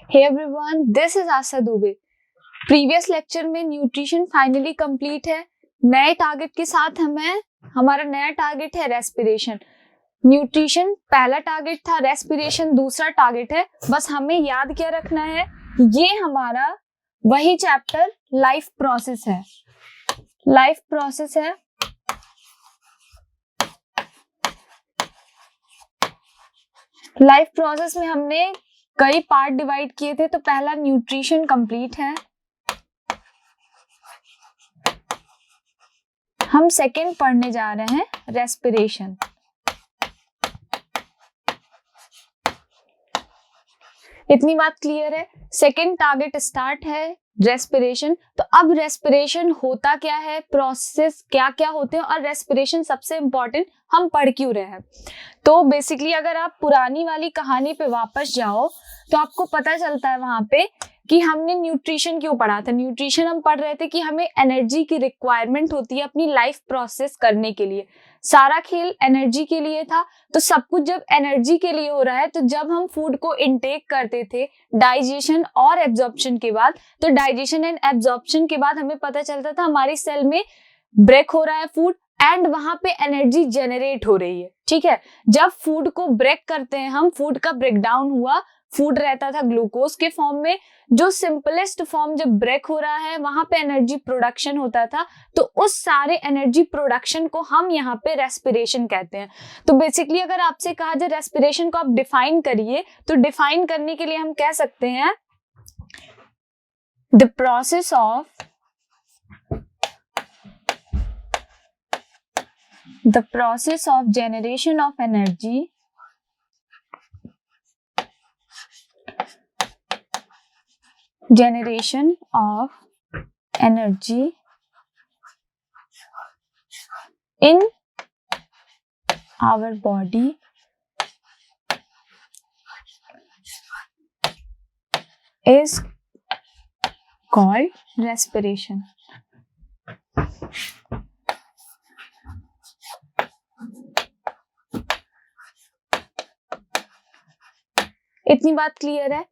Hey everyone, this is Asha Dubey. Previous lecture में nutrition finally complete है। नए target के साथ हमारा नया टारगेट है रेस्पिरेशन। न्यूट्रिशन पहला टारगेट था, रेस्पिरेशन दूसरा टारगेट है। बस हमें याद क्या रखना है, ये हमारा वही चैप्टर लाइफ प्रोसेस है। लाइफ प्रोसेस है। लाइफ प्रोसेस में हमने कई पार्ट डिवाइड किए थे। तो पहला न्यूट्रिशन कंप्लीट है। हम सेकंड पढ़ने जा रहे हैं रेस्पिरेशन। इतनी बात क्लियर है। सेकंड टारगेट स्टार्ट है रेस्पिरेशन। तो अब रेस्पिरेशन होता क्या है, प्रोसेस क्या क्या होते हैं और रेस्पिरेशन सबसे इंपॉर्टेंट हम पढ़ क्यों रहे हैं। तो बेसिकली अगर आप पुरानी वाली कहानी पे वापस जाओ तो आपको पता चलता है वहां पे कि हमने न्यूट्रिशन क्यों पढ़ा था। न्यूट्रिशन हम पढ़ रहे थे कि हमें एनर्जी की रिक्वायरमेंट होती है अपनी लाइफ प्रोसेस करने के लिए। सारा खेल एनर्जी के लिए था। तो सब कुछ जब एनर्जी के लिए हो रहा है, तो जब हम फूड को इनटेक करते थे डाइजेशन और एब्जॉर्प्शन के बाद, तो डाइजेशन एंड एब्जॉर्प्शन के बाद हमें पता चलता था हमारी सेल में ब्रेक हो रहा है फूड एंड वहां पे एनर्जी जनरेट हो रही है। ठीक है, जब फूड को ब्रेक करते हैं हम, फूड का ब्रेकडाउन हुआ, फूड रहता था ग्लूकोज के फॉर्म में, जो सिंपलेस्ट फॉर्म जब ब्रेक हो रहा है वहां पे एनर्जी प्रोडक्शन होता था। तो उस सारे एनर्जी प्रोडक्शन को हम यहाँ पे रेस्पिरेशन कहते हैं। तो बेसिकली अगर आपसे कहा जाए रेस्पिरेशन को आप डिफाइन करिए, तो डिफाइन करने के लिए हम कह सकते हैं the process of generation of energy in our body is called respiration. इतनी बात क्लियर है।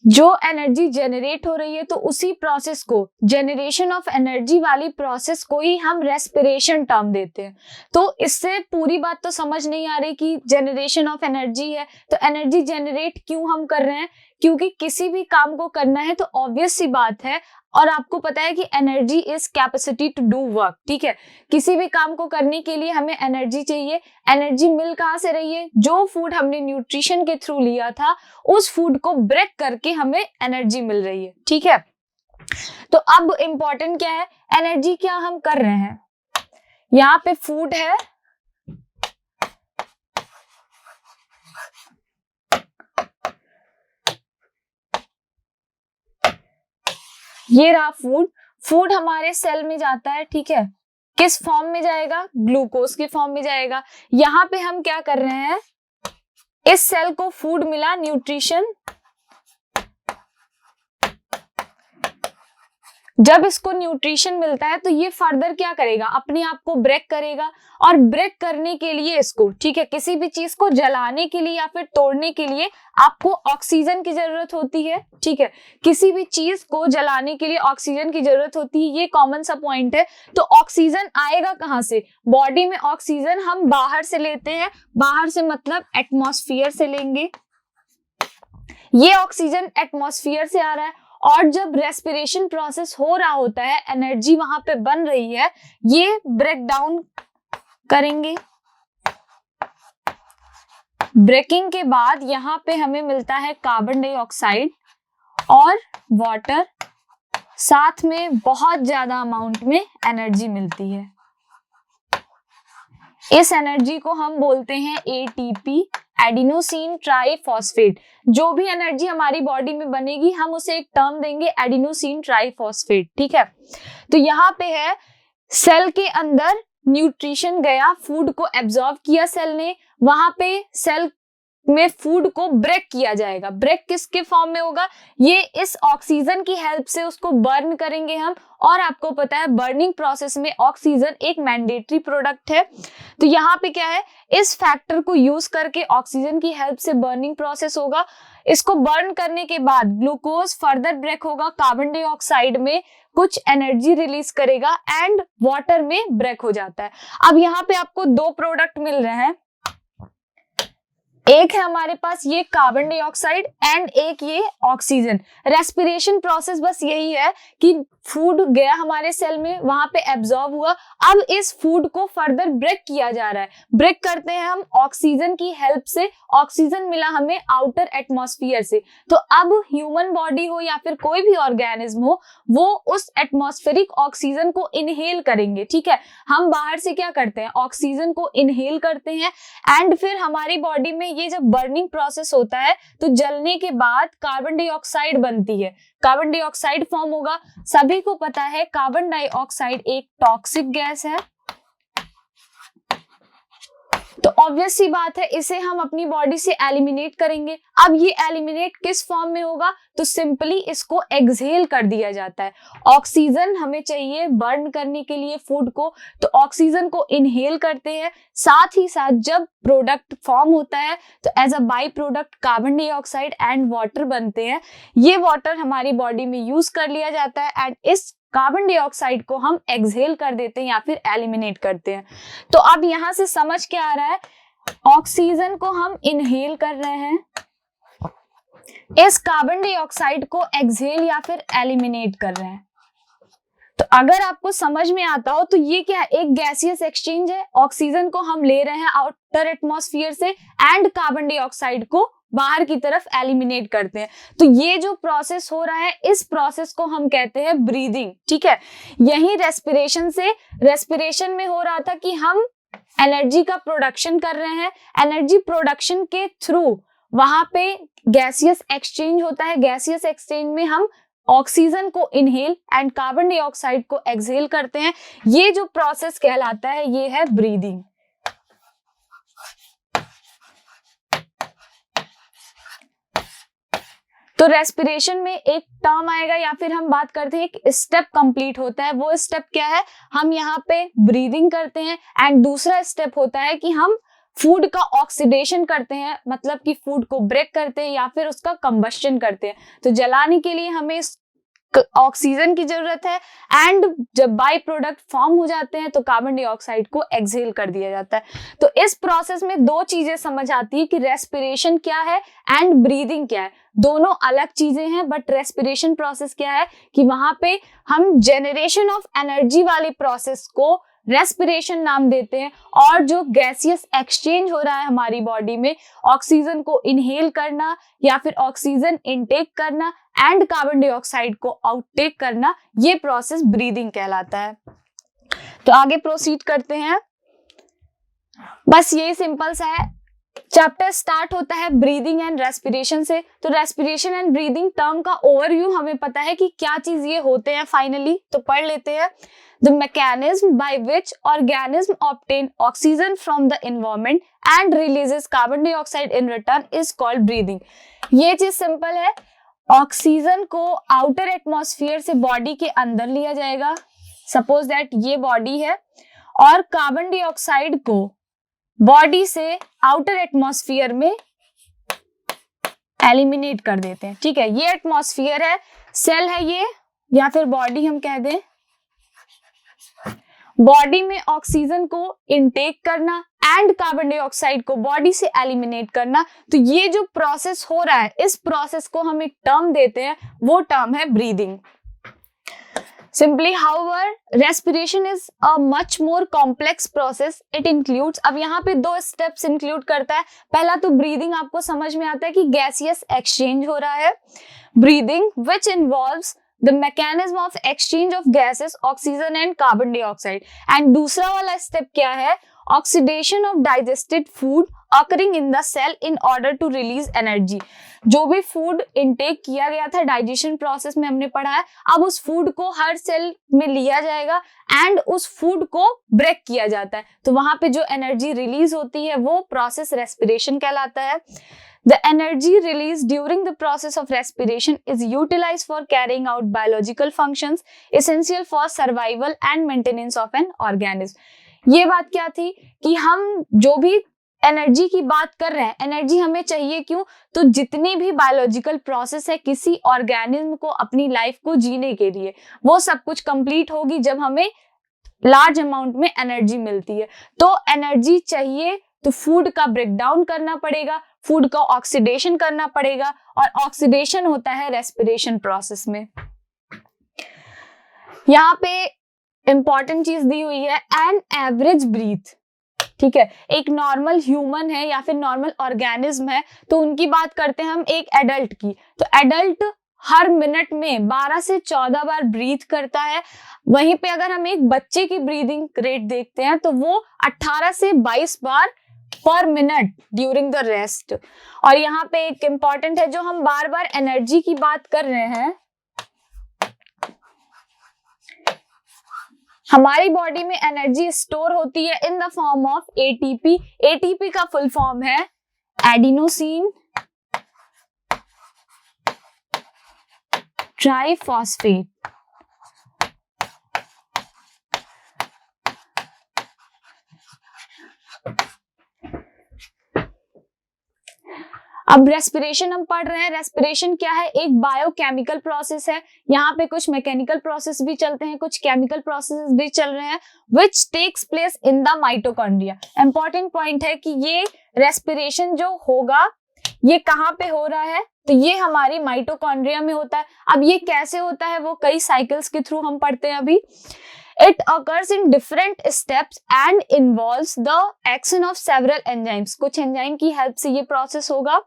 जो एनर्जी जनरेट हो रही है तो उसी प्रोसेस को, जनरेशन ऑफ एनर्जी वाली प्रोसेस को ही हम रेस्पिरेशन टर्म देते हैं। तो इससे पूरी बात तो समझ नहीं आ रही कि जनरेशन ऑफ एनर्जी है तो एनर्जी जनरेट क्यों हम कर रहे हैं, क्योंकि किसी भी काम को करना है तो ऑब्वियस सी बात है, और आपको पता है कि energy is capacity to do work. ठीक है, किसी भी काम को करने के लिए हमें एनर्जी चाहिए। एनर्जी मिल कहाँ से रही है, जो फूड हमने न्यूट्रिशन के थ्रू लिया था उस फूड को ब्रेक करके हमें एनर्जी मिल रही है। ठीक है, तो अब इंपॉर्टेंट क्या है, एनर्जी क्या हम कर रहे हैं। यहाँ पे फूड है, ये रहा फूड। फूड हमारे सेल में जाता है। ठीक है, किस फॉर्म में जाएगा, ग्लूकोज के फॉर्म में जाएगा। यहाँ पे हम क्या कर रहे हैं, इस सेल को फूड मिला, न्यूट्रिशन। जब इसको न्यूट्रिशन मिलता है तो ये फर्दर क्या करेगा, अपने आप को ब्रेक करेगा। और ब्रेक करने के लिए इसको, ठीक है, किसी भी चीज को जलाने के लिए या फिर तोड़ने के लिए आपको ऑक्सीजन की जरूरत होती है। ठीक है, किसी भी चीज को जलाने के लिए ऑक्सीजन की जरूरत होती है, ये कॉमन सा पॉइंट है। तो ऑक्सीजन आएगा कहाँ से, बॉडी में ऑक्सीजन हम बाहर से लेते हैं। बाहर से मतलब एटमॉस्फेयर से लेंगे। ये ऑक्सीजन एटमॉस्फेयर से आ रहा है, और जब रेस्पिरेशन प्रोसेस हो रहा होता है, एनर्जी वहां पे बन रही है, ये ब्रेक डाउन करेंगे। ब्रेकिंग के बाद यहाँ पे हमें मिलता है कार्बन डाइऑक्साइड और वाटर, साथ में बहुत ज्यादा अमाउंट में एनर्जी मिलती है। इस एनर्जी को हम बोलते हैं एटीपी, एडिनोसिन ट्राइफॉस्फेट। जो भी एनर्जी हमारी बॉडी में बनेगी हम उसे एक टर्म देंगे, एडिनोसिन ट्राइफॉस्फेट। ठीक है, तो यहाँ पे है सेल के अंदर न्यूट्रिशन गया, फूड को एब्जॉर्ब किया सेल ने, वहां पे सेल में फूड को ब्रेक किया जाएगा। ब्रेक किसके फॉर्म में होगा, ये इस ऑक्सीजन की हेल्प से उसको बर्न करेंगे हम। और आपको पता है बर्निंग प्रोसेस में ऑक्सीजन एक मैंडेटरी प्रोडक्ट है। तो यहाँ पे क्या है, इस फैक्टर को यूज करके ऑक्सीजन की हेल्प से बर्निंग प्रोसेस होगा। इसको बर्न करने के बाद ग्लूकोज फर्दर ब्रेक होगा, कार्बन डाइऑक्साइड में कुछ एनर्जी रिलीज करेगा एंड वाटर में ब्रेक हो जाता है। अब यहाँ पे आपको दो प्रोडक्ट मिल रहे हैं, एक है हमारे पास ये कार्बन डाइऑक्साइड एंड एक ये ऑक्सीजन। रेस्पिरेशन प्रोसेस बस यही है कि फूड गया हमारे सेल में, वहां पे एब्जॉर्ब हुआ, अब इस फूड को फर्दर ब्रेक किया जा रहा है। ब्रेक करते हैं हम ऑक्सीजन की हेल्प से, ऑक्सीजन मिला हमें आउटर एटमॉस्फेयर से। तो अब ह्यूमन बॉडी हो या फिर कोई भी ऑर्गेनिज्म हो, वो उस एटमॉस्फेरिक ऑक्सीजन को इनहेल करेंगे। ठीक है, हम बाहर से क्या करते हैं, ऑक्सीजन को इनहेल करते हैं एंड फिर हमारी बॉडी में ये जब बर्निंग प्रोसेस होता है तो जलने के बाद कार्बन डाइऑक्साइड बनती है, कार्बन डाइऑक्साइड फॉर्म होगा। सभी को पता है कार्बन डाइऑक्साइड एक टॉक्सिक गैस है, तो ऑब्वियस सी बात है इसे हम अपनी बॉडी से एलिमिनेट करेंगे। अब ये एलिमिनेट किस फॉर्म में होगा, तो सिंपली इसको एक्सहेल कर दिया जाता है। ऑक्सीजन हमें चाहिए बर्न करने के लिए फूड को, तो ऑक्सीजन को इनहेल करते हैं, साथ ही साथ जब प्रोडक्ट फॉर्म होता है तो as a byproduct carbon dioxide and water बनते हैं। ये वाटर हमारी बॉडी में यूज कर लिया जाता है एंड इस कार्बन डाइऑक्साइड को हम एक्सहेल कर देते हैं या फिर एलिमिनेट करते हैं। तो अब यहां से समझ क्या आ रहा है, ऑक्सीजन को हम इनहेल कर रहे हैं, इस कार्बन डाइऑक्साइड को एक्सहेल या फिर एलिमिनेट कर रहे हैं। तो अगर आपको समझ में आता हो तो ये क्या है, एक गैसियस एक्सचेंज है। ऑक्सीजन को हम ले रहे हैं आउटर एटमॉस्फेयर से एंड कार्बन डाइऑक्साइड को बाहर की तरफ एलिमिनेट करते हैं। तो ये जो प्रोसेस हो रहा है, इस प्रोसेस को हम कहते हैं ब्रीदिंग। ठीक है, यही रेस्पिरेशन में हो रहा था कि हम एनर्जी का प्रोडक्शन कर रहे हैं, एनर्जी प्रोडक्शन के थ्रू वहां पे गैसियस एक्सचेंज होता है। गैसियस एक्सचेंज में हम ऑक्सीजन को इनहेल एंड कार्बन डाइऑक्साइड को एक्सहेल करते हैं। ये जो प्रोसेस कहलाता है ये है ब्रीदिंग। तो रेस्पिरेशन में एक टर्म आएगा या फिर हम बात करते हैं एक स्टेप कंप्लीट होता है। वो स्टेप क्या है, हम यहाँ पे ब्रीदिंग करते हैं एंड दूसरा स्टेप होता है कि हम फूड का ऑक्सीडेशन करते हैं, मतलब कि फूड को ब्रेक करते हैं या फिर उसका कंबस्शन करते हैं। तो जलाने के लिए हमें ऑक्सीजन की जरूरत है एंड जब बाई प्रोडक्ट फॉर्म हो जाते हैं तो कार्बन डाइऑक्साइड को एक्सहेल कर दिया जाता है। तो इस प्रोसेस में दो चीजें समझ आती है कि रेस्पिरेशन क्या है एंड ब्रीदिंग क्या है। दोनों अलग चीजें हैं, बट रेस्पिरेशन प्रोसेस क्या है कि वहां पे हम जेनरेशन ऑफ एनर्जी वाले प्रोसेस को रेस्पिरेशन नाम देते हैं, और जो गैसियस एक्सचेंज हो रहा है हमारी बॉडी में, ऑक्सीजन को इनहेल करना या फिर ऑक्सीजन इनटेक करना एंड कार्बन डाइऑक्साइड को आउटटेक करना, ये प्रोसेस ब्रीदिंग कहलाता है। तो आगे प्रोसीड करते हैं। बस ये सिंपल सा है। चैप्टर स्टार्ट होता है ब्रीदिंग एंड रेस्पिरेशन से। तो रेस्पिरेशन एंड ब्रीदिंग टर्म का ओवरव्यू हमें पता है कि क्या चीज ये होते हैं फाइनली, तो पढ़ लेते हैं। The mechanism by which organism obtain oxygen from the environment and releases carbon dioxide in return is called breathing। ये चीज सिंपल है, ऑक्सीजन को आउटर एटमॉस्फेयर से बॉडी के अंदर लिया जाएगा, सपोज दैट ये बॉडी है, और कार्बन डाइऑक्साइड को बॉडी से आउटर एटमॉस्फेयर में एलिमिनेट कर देते हैं। ठीक है, ये एटमॉस्फेयर है, सेल है ये, या फिर बॉडी हम कह दें। बॉडी में ऑक्सीजन को इनटेक करना एंड कार्बन डाइऑक्साइड को बॉडी से एलिमिनेट करना, तो ये जो प्रोसेस हो रहा है, इस प्रोसेस को हम एक टर्म देते हैं, वो टर्म है breathing. Simply, however, respiration is a much more complex process. It includes, अब यहाँ पे दो स्टेप्स इंक्लूड करता है। पहला तो ब्रीदिंग आपको समझ में आता है कि गैसियस एक्सचेंज हो रहा है, breathing which involves the mechanism of exchange of gases, oxygen and carbon dioxide। and दूसरा वाला स्टेप क्या है, oxidation of digested food occurring in the cell in order to release energy। जो भी फूड इनटेक किया गया था डाइजेशन प्रोसेस में हमने पढ़ा है, अब उस फूड को हर सेल में लिया जाएगा एंड उस फूड को ब्रेक किया जाता है, तो वहां पे जो एनर्जी रिलीज होती है वो प्रोसेस रेस्पिरेशन कहलाता है। The energy released during the process of respiration is utilized for carrying out biological functions essential for survival and maintenance of an organism। ये बात क्या थी कि हम जो भी एनर्जी की बात कर रहे हैं, एनर्जी हमें चाहिए क्यों? तो जितनी भी बायोलॉजिकल प्रोसेस है किसी ऑर्गेनिज्म को अपनी लाइफ को जीने के लिए, वो सब कुछ कंप्लीट होगी जब हमें लार्ज अमाउंट में एनर्जी मिलती है। तो एनर्जी चाहिए तो फूड का ब्रेक डाउन करना पड़ेगा, फूड का ऑक्सीडेशन करना पड़ेगा, और ऑक्सीडेशन होता है रेस्पिरेशन प्रोसेस में। यहाँ पे इंपॉर्टेंट चीज दी हुई है, एन एवरेज ब्रीथ, ठीक है, एक नॉर्मल ह्यूमन है या फिर नॉर्मल ऑर्गेनिज्म है, तो उनकी बात करते हैं हम एक एडल्ट की, तो एडल्ट हर मिनट में 12 से 14 बार ब्रीथ करता है। वहीं पे अगर हम एक बच्चे की ब्रीदिंग रेट देखते हैं तो वो 18 से 22 बार पर मिनट ड्यूरिंग द रेस्ट। और यहाँ पे एक इंपॉर्टेंट है, जो हम बार बार एनर्जी की बात कर रहे हैं, हमारी बॉडी में एनर्जी स्टोर होती है in the form of ATP. ATP का फुल फॉर्म है एडिनोसिन ट्राइफॉस्फेट। अब रेस्पिरेशन हम पढ़ रहे हैं। रेस्पिरेशन क्या है? एक बायोकेमिकल प्रोसेस है। यहाँ पे कुछ मैकेनिकल प्रोसेस भी चलते हैं, कुछ केमिकल प्रोसेस भी चल रहे हैं, which takes place in the mitochondria. Important point है कि ये रेस्पिरेशन जो होगा ये कहाँ पे हो रहा है? तो ये हमारी माइटोकॉन्ड्रिया में होता है। अब ये कैसे होता है वो कई साइकिल्स के थ्रू हम पढ़ते हैं अभी। It occurs in different steps and involves the action of several enzymes. कुछ एंजाइम की हेल्प से ये प्रोसेस होगा।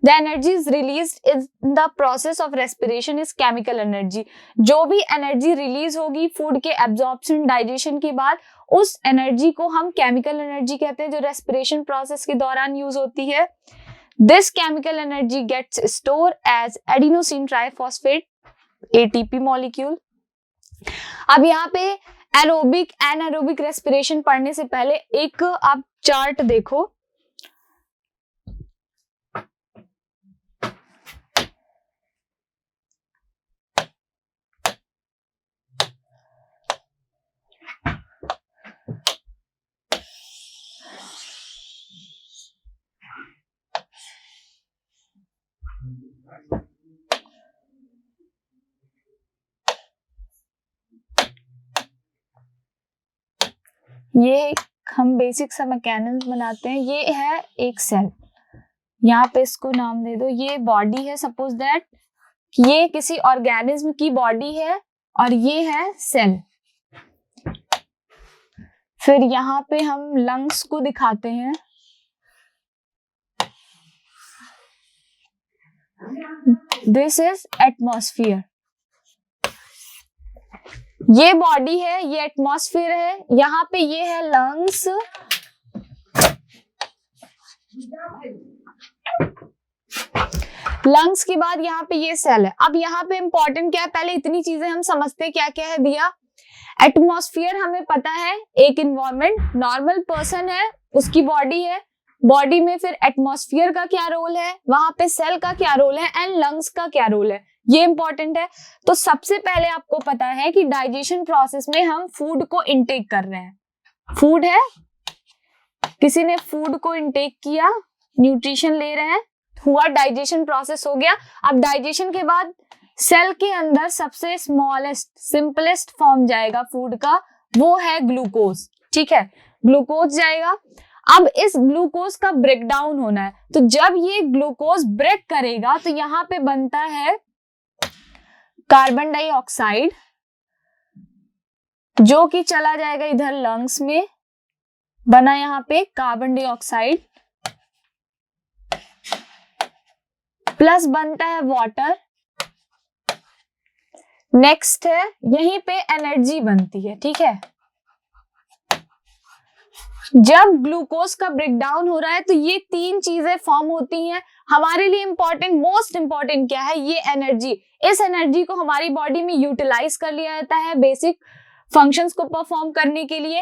The energy is released in the process of respiration is chemical energy. जो भी एनर्जी रिलीज होगी फूड के एब्जॉर्प्शन डाइजेशन के बाद, उस एनर्जी को हम केमिकल एनर्जी कहते हैं, जो रेस्पिरेशन प्रोसेस के दौरान यूज होती है। This chemical energy gets stored as adenosine triphosphate ATP molecule. अब यहाँ पे एरोबिक एनारोबिक रेस्पिरेशन पढ़ने से पहले एक आप चार्ट देखो। ये हम बेसिक सा मैकेनिज्म बनाते हैं। ये है एक सेल, यहाँ पे इसको नाम दे दो, ये बॉडी है। सपोज दैट ये किसी ऑर्गेनिज्म की बॉडी है और ये है सेल। फिर यहाँ पे हम लंग्स को दिखाते हैं। This is atmosphere. ये बॉडी है, ये एटमॉस्फेयर है, यहाँ पे ये है लंग्स, लंग्स के बाद यहाँ पे ये सेल है। अब यहाँ पे इंपॉर्टेंट क्या है, पहले इतनी चीजें हम समझते क्या क्या है दिया। एटमॉस्फेयर हमें पता है एक इन्वायरमेंट, नॉर्मल पर्सन है उसकी बॉडी है, बॉडी में फिर एटमॉस्फेयर का क्या रोल है, वहां पे सेल का क्या रोल है, एंड लंग्स का क्या रोल है, ये इंपॉर्टेंट है। तो सबसे पहले आपको पता है कि डाइजेशन प्रोसेस में हम फूड को इनटेक कर रहे हैं। फूड है, किसी ने फूड को इनटेक किया, न्यूट्रिशन ले रहे हैं, हुआ डाइजेशन प्रोसेस हो गया। अब डाइजेशन के बाद सेल के अंदर सबसे स्मॉलेस्ट सिंपलेस्ट फॉर्म जाएगा फूड का, वो है ग्लूकोज। ठीक है, ग्लूकोज जाएगा। अब इस ग्लूकोज का ब्रेक डाउन होना है, तो जब ये ग्लूकोज ब्रेक करेगा तो यहाँ पे बनता है कार्बन डाइऑक्साइड, जो कि चला जाएगा इधर लंग्स में, बना यहाँ पे कार्बन डाइऑक्साइड, प्लस बनता है वाटर। नेक्स्ट है यहीं पे एनर्जी बनती है। ठीक है, जब ग्लूकोज का ब्रेकडाउन हो रहा है तो ये तीन चीजें फॉर्म होती हैं। हमारे लिए इंपॉर्टेंट, मोस्ट इंपॉर्टेंट क्या है, ये एनर्जी। इस एनर्जी को हमारी बॉडी में यूटिलाइज कर लिया जाता है बेसिक फंक्शंस को परफॉर्म करने के लिए।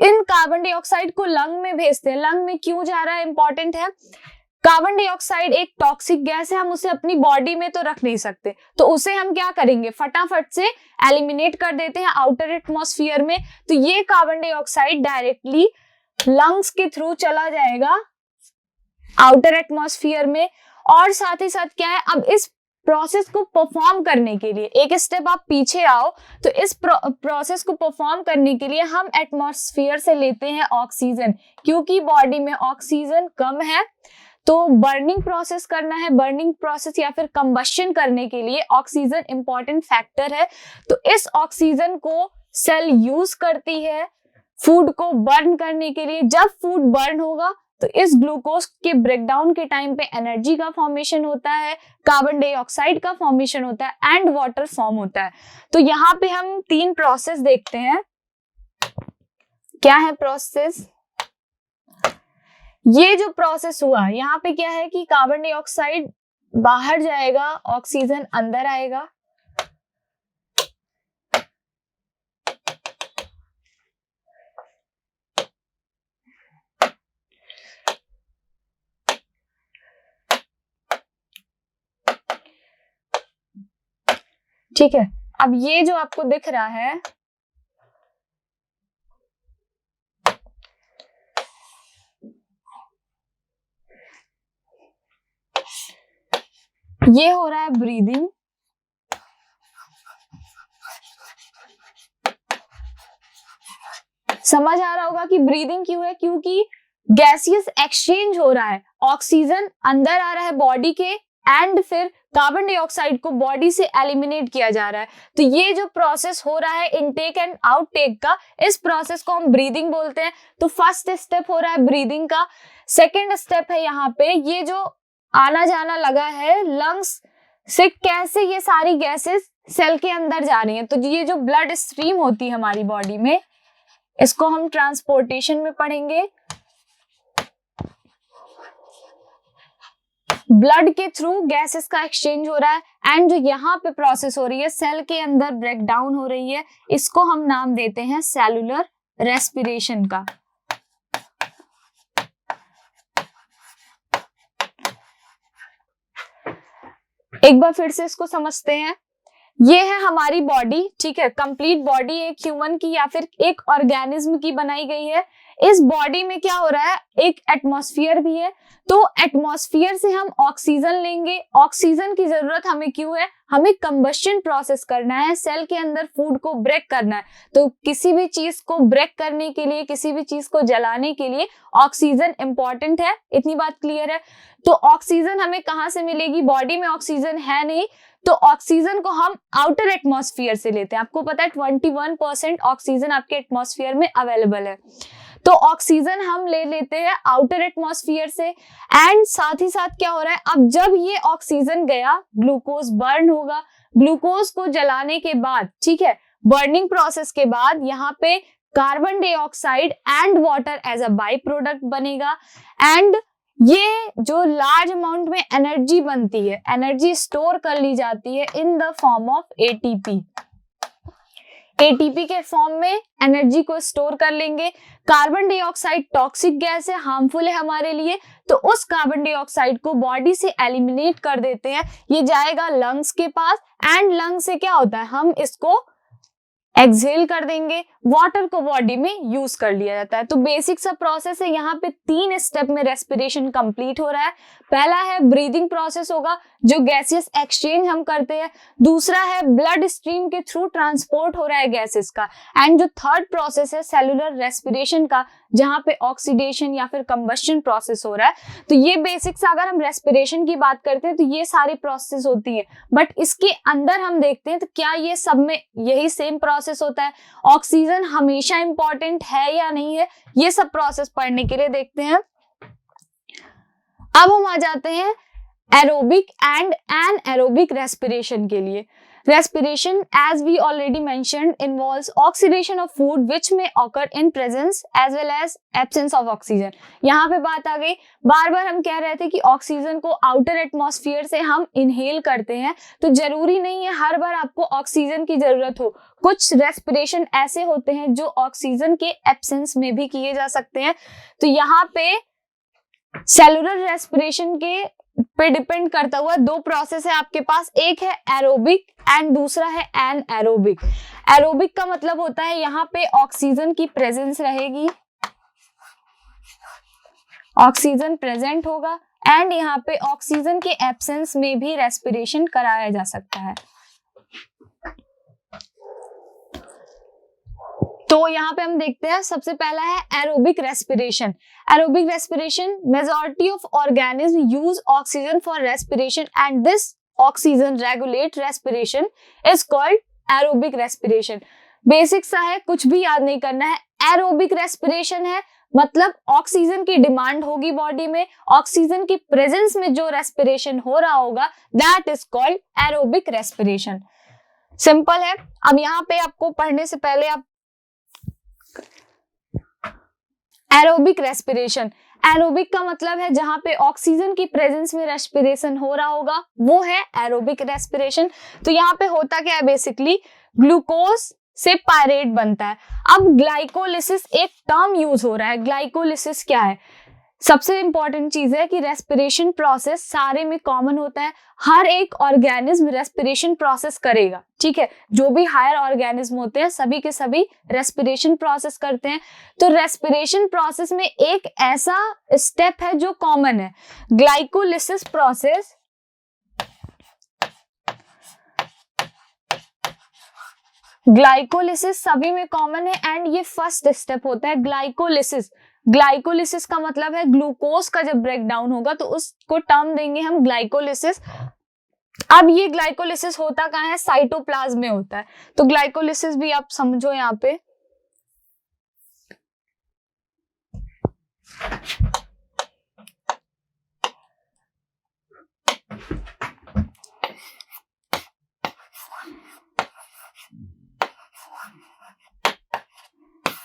इन कार्बन डाइऑक्साइड को लंग में भेजते हैं। लंग में क्यों जा रहा है, इंपॉर्टेंट है। कार्बन डाइऑक्साइड एक टॉक्सिक गैस है, हम उसे अपनी बॉडी में तो रख नहीं सकते, तो उसे हम क्या करेंगे, फटाफट से एलिमिनेट कर देते हैं आउटर एटमॉस्फेयर में। तो ये कार्बन डाइऑक्साइड डायरेक्टली लंग्स के थ्रू चला जाएगा आउटर एटमॉस्फेयर में। और साथ ही साथ क्या है, अब इस प्रोसेस को परफॉर्म करने के लिए एक स्टेप आप पीछे आओ, तो इस प्रोसेस को परफॉर्म करने के लिए हम एटमॉस्फेयर से लेते हैं ऑक्सीजन, क्योंकि बॉडी में ऑक्सीजन कम है। तो बर्निंग प्रोसेस करना है, बर्निंग प्रोसेस या फिर कंबशन करने के लिए ऑक्सीजन इंपॉर्टेंट फैक्टर है। तो इस ऑक्सीजन को सेल यूज करती है फूड को बर्न करने के लिए। जब फूड बर्न होगा तो इस ग्लूकोज के ब्रेकडाउन के टाइम पे एनर्जी का फॉर्मेशन होता है, कार्बन डाइऑक्साइड का फॉर्मेशन होता है एंड वाटर फॉर्म होता है। तो यहाँ पे हम 3 प्रोसेस देखते हैं। क्या है प्रोसेस? ये जो प्रोसेस हुआ यहाँ पे क्या है कि कार्बन डाइऑक्साइड बाहर जाएगा, ऑक्सीजन अंदर आएगा। ठीक है, अब ये जो आपको दिख रहा है ये हो रहा है ब्रीदिंग। समझ आ रहा होगा कि ब्रीदिंग क्यों है, क्योंकि गैसियस एक्सचेंज हो रहा है, ऑक्सीजन अंदर आ रहा है बॉडी के एंड फिर कार्बन डाइऑक्साइड को बॉडी से एलिमिनेट किया जा रहा है। तो ये जो प्रोसेस हो रहा है इनटेक एंड आउटटेक का, इस प्रोसेस को हम ब्रीदिंग बोलते हैं। तो फर्स्ट स्टेप हो रहा है ब्रीदिंग का। सेकेंड स्टेप है यहाँ पे ये जो आना जाना लगा है लंग्स से, कैसे ये सारी गैसेस सेल के अंदर जा रही हैं। तो ये जो ब्लड स्ट्रीम होती है हमारी बॉडी में, इसको हम ट्रांसपोर्टेशन में पढ़ेंगे। ब्लड के थ्रू गैसेस का एक्सचेंज हो रहा है एंड जो यहाँ पे प्रोसेस हो रही है सेल के अंदर ब्रेक डाउन हो रही है, इसको हम नाम देते हैं सेलुलर रेस्पिरेशन का। एक बार फिर से इसको समझते हैं। ये है हमारी बॉडी, ठीक है, कंप्लीट बॉडी एक ह्यूमन की या फिर एक ऑर्गेनिज्म की बनाई गई है। इस बॉडी में क्या हो रहा है, एक एटमॉस्फेयर भी है। तो एटमॉस्फेयर से हम ऑक्सीजन लेंगे। ऑक्सीजन की जरूरत हमें क्यों है, हमें कंबशन प्रोसेस करना है, सेल के अंदर फूड को ब्रेक करना है। तो किसी भी चीज को ब्रेक करने के लिए, किसी भी चीज को जलाने के लिए ऑक्सीजन इंपॉर्टेंट है। इतनी बात क्लियर है। तो ऑक्सीजन हमें कहाँ से मिलेगी, बॉडी में ऑक्सीजन है नहीं, तो ऑक्सीजन को हम आउटर एटमॉस्फेयर से लेते हैं। आपको पता है 21% ऑक्सीजन आपके एटमॉस्फेयर में अवेलेबल है। तो ऑक्सीजन हम ले लेते हैं आउटर एटमॉस्फेयर से एंड साथ ही साथ क्या हो रहा है, अब जब ये ऑक्सीजन गया ग्लूकोज बर्न होगा। ग्लूकोज को जलाने के बाद, ठीक है, बर्निंग प्रोसेस के बाद यहाँ पे carbon dioxide and water as a byproduct बनेगा एंड ये जो लार्ज अमाउंट में एनर्जी बनती है, एनर्जी स्टोर कर ली जाती है in the form of ATP. ATP के फॉर्म में एनर्जी को स्टोर कर लेंगे। कार्बन डाइऑक्साइड टॉक्सिक गैस है, हार्मफुल है हमारे लिए, तो उस कार्बन डाइऑक्साइड को बॉडी से एलिमिनेट कर देते हैं। ये जाएगा लंग्स के पास एंड लंग्स से क्या होता है, हम इसको एक्सहेल कर देंगे, वाटर को बॉडी में यूज कर लिया जाता है। तो बेसिक सा प्रोसेस है। यहाँ पे 3 स्टेप में रेस्पिरेशन कंप्लीट हो रहा है। पहला है ब्रीदिंग प्रोसेस होगा, जो गैसेस एक्सचेंज हम करते हैं। दूसरा है ब्लड स्ट्रीम के थ्रू ट्रांसपोर्ट हो रहा है गैसेस का एंड जो थर्ड प्रोसेस है सेलुलर रेस्पिरेशन का, जहाँ पे ऑक्सीडेशन या फिर कंबशन प्रोसेस हो रहा है। तो ये बेसिक सा अगर हम रेस्पिरेशन की बात करते हैं तो ये सारी प्रोसेस होती है, बट इसके अंदर हम देखते हैं तो क्या ये सब में यही सेम प्रोसेस होता है, ऑक्सीजन हमेशा इंपॉर्टेंट है या नहीं है, ये सब प्रोसेस पढ़ने के लिए देखते हैं। अब हम आ जाते हैं एरोबिक एंड एनाएरोबिक रेस्पिरेशन के लिए। Respiration, as we already mentioned, involves oxidation of food which may occur in presence as well as absence of oxygen. यहाँ पे बात आ गई, बार बार हम कह रहे थे कि ऑक्सीजन को आउटर एटमॉस्फेयर से हम इनहेल करते हैं, तो जरूरी नहीं है हर बार आपको ऑक्सीजन की जरूरत हो। कुछ रेस्पिरेशन ऐसे होते हैं जो ऑक्सीजन के एब्सेंस में भी किए जा सकते हैं। तो यहाँ पे सेलुलर रेस्पिरेशन के पे डिपेंड करता हुआ 2 प्रोसेस है आपके पास, एक है एरोबिक एंड दूसरा है एनाएरोबिक। एरोबिक का मतलब होता है यहाँ पे ऑक्सीजन की प्रेजेंस रहेगी, ऑक्सीजन प्रेजेंट होगा एंड यहाँ पे ऑक्सीजन के एब्सेंस में भी रेस्पिरेशन कराया जा सकता है। तो यहाँ पे हम देखते हैं सबसे पहला है aerobic respiration. Aerobic respiration, majority of organism use oxygen for respiration and this oxygen regulate respiration is called aerobic respiration. Basic सा है, कुछ भी याद नहीं करना है। एरोबिक रेस्पिरेशन है मतलब ऑक्सीजन की डिमांड होगी बॉडी में, ऑक्सीजन की प्रेजेंस में जो रेस्पिरेशन हो रहा होगा that is called aerobic respiration. Simple है। अब यहाँ पे आपको पढ़ने से पहले आप एरोबिक रेस्पिरेशन, एरोबिक का मतलब है जहां पे ऑक्सीजन की प्रेजेंस में रेस्पिरेशन हो रहा होगा वो है एरोबिक रेस्पिरेशन। तो यहाँ पे होता क्या है, बेसिकली ग्लूकोज से पायरेट बनता है। अब ग्लाइकोलिसिस एक टर्म यूज हो रहा है। ग्लाइकोलिसिस क्या है? सबसे इंपॉर्टेंट चीज है कि रेस्पिरेशन प्रोसेस सारे में कॉमन होता है। हर एक ऑर्गेनिज्म रेस्पिरेशन प्रोसेस करेगा, ठीक है। जो भी हायर ऑर्गेनिज्म होते हैं सभी के सभी रेस्पिरेशन प्रोसेस करते हैं। तो रेस्पिरेशन प्रोसेस में एक ऐसा स्टेप है जो कॉमन है, ग्लाइकोलिसिस प्रोसेस। ग्लाइकोलिसिस सभी में कॉमन है एंड ये फर्स्ट स्टेप होता है ग्लाइकोलिसिस। ग्लाइकोलिसिस का मतलब है ग्लूकोज का जब ब्रेक डाउन होगा तो उसको टर्म देंगे हम ग्लाइकोलिसिस। अब ये ग्लाइकोलिसिस होता कहाँ है? साइटोप्लाज्म में होता है। तो ग्लाइकोलिसिस भी आप समझो यहाँ पे।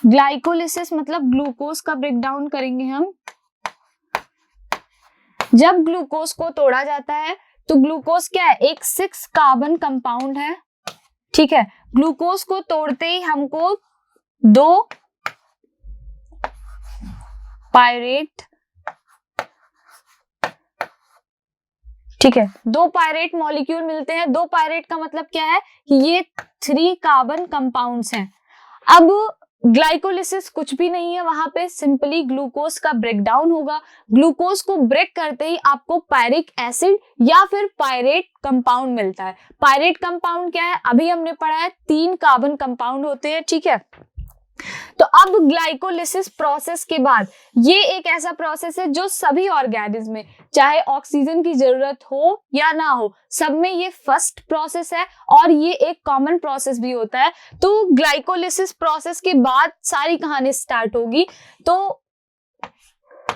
ग्लाइकोलिसिस मतलब ग्लूकोज का ब्रेकडाउन करेंगे हम। जब ग्लूकोज को तोड़ा जाता है तो ग्लूकोज क्या है? एक 6 कार्बन कंपाउंड है, ठीक है। ग्लूकोज को तोड़ते ही हमको 2 पायरेट, ठीक है, 2 पायरेट मॉलिक्यूल मिलते हैं। 2 पायरेट का मतलब क्या है कि ये 3 कार्बन कंपाउंड्स हैं। अब ग्लाइकोलिसिस कुछ भी नहीं है, वहां पे सिंपली ग्लूकोज का ब्रेकडाउन होगा। ग्लूकोज को ब्रेक करते ही आपको पायरिक एसिड या फिर पायरेट कंपाउंड मिलता है। पायरेट कंपाउंड क्या है? अभी हमने पढ़ा है 3 कार्बन कंपाउंड होते हैं, ठीक है। तो अब ग्लाइकोलिसिस प्रोसेस के बाद ये एक ऐसा प्रोसेस है जो सभी ऑर्गेनिज्म में, चाहे ऑक्सीजन की जरूरत हो या ना हो, सब में ये फर्स्ट प्रोसेस है और ये एक कॉमन प्रोसेस भी होता है। तो ग्लाइकोलिसिस प्रोसेस के बाद सारी कहानी स्टार्ट होगी। तो